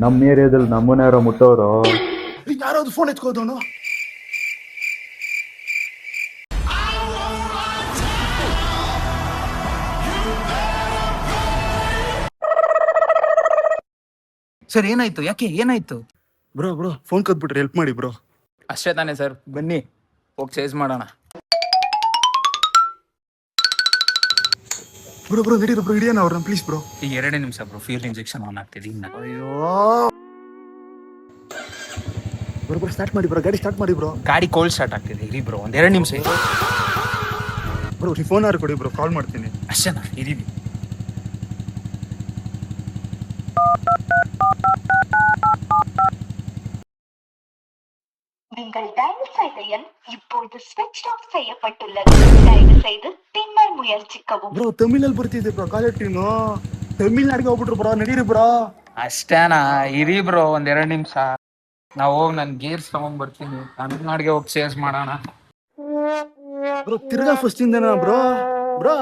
ನಮ್ಮ ಏರಿಯಾದಲ್ಲಿ ನಮ್ಮನ್ನ ಯಾರೋ ಮುಟ್ಟೋರು. ಯಾರಾದ್ರು ಫೋನ್ ಎತ್ಕೋದವನು. ಸರ್ ಏನಾಯ್ತು? ಯಾಕೆ ಏನಾಯ್ತು? ಬ್ರೋ ಫೋನ್ ಕದ್ಬಿಟ್ರೆ ಹೆಲ್ಪ್ ಮಾಡಿ ಬ್ರೋ. ಅಷ್ಟೇ ತಾನೇ ಸರ್, ಬನ್ನಿ ಹೋಗಿ ಚೇಸ್ ಮಾಡೋಣ. ಬ್ರೋ ನಡೀರಿ ಬ್ರೋ, ಹಿಡಿಯೋಣ ಅವ್ರನ್ನ ಪ್ಲೀಸ್ ಬ್ರೋ. ಈಗ 2 ನಿಮಿಷ ಬ್ರೋ, ಫ್ಯೂಲ್ ಇಂಜೆಕ್ಷನ್ ಆನ್ ಆಗ್ತಿದೆ. ಅಯ್ಯೋ ಬ್ರೋ ಸ್ಟಾರ್ಟ್ ಮಾಡಿ ಬ್ರೋ, ಗಾಡಿ ಸ್ಟಾರ್ಟ್ ಮಾಡಿ ಬ್ರೋ. ಗಾಡಿ ಕೋಲ್ಡ್ ಸ್ಟಾರ್ಟ್ ಆಗ್ತಿದೆ, ಇರಿ ಬ್ರೋ 2 ನಿಮಿಷ. ಬ್ರೋ ನೀವು ಫೋನ್ ಯಾರು ಕೊಡಿ ಬ್ರೋ, ಕಾಲ್ ಮಾಡ್ತೀನಿ. ಅಷ್ಟೇನಾ? ಇದೀವಿ. நீங்கள் டயல் செய்த எண் இப்பொழுது ஸ்விட்ச் ஆஃப் செய்யப்பட்டுள்ளது. தயவு செய்து பின்னர் முயற்சிக்கவும். ಬ್ರೋ ತಮಿಳಲ್ಲಿ ಬರ್ತಿದೆ ಬ್ರೋ ಕಾಲೇಜ್ ಟೀನು. ತಮಿಳ್ನಾಡಿಗೆ ಹೋಗ್ಬಿಟ್ರು ಬ್ರೋ, ನಡೀರಿ ಬ್ರೋ. ಅಷ್ಟೇನಾ? ಇರಿ ಬ್ರೋ 2 ನಿಮಿಷ. ನಾವು ಹೋಗಿ ನಾನು ಗೇರ್ಸ್ ತಗೊಂಡ್ ಬರ್ತೀನಿ, ತಮಿಳ್ನಾಡಿಗೆ ಹೋಗಿ ಚೇಸ್ ಮಾಡೋಣ. ಬ್ರೋ ತಿರ್ಗಾ ಫಸ್ಟ್ ಇಂದನಾ ಬ್ರೋ? ಬ್ರೋ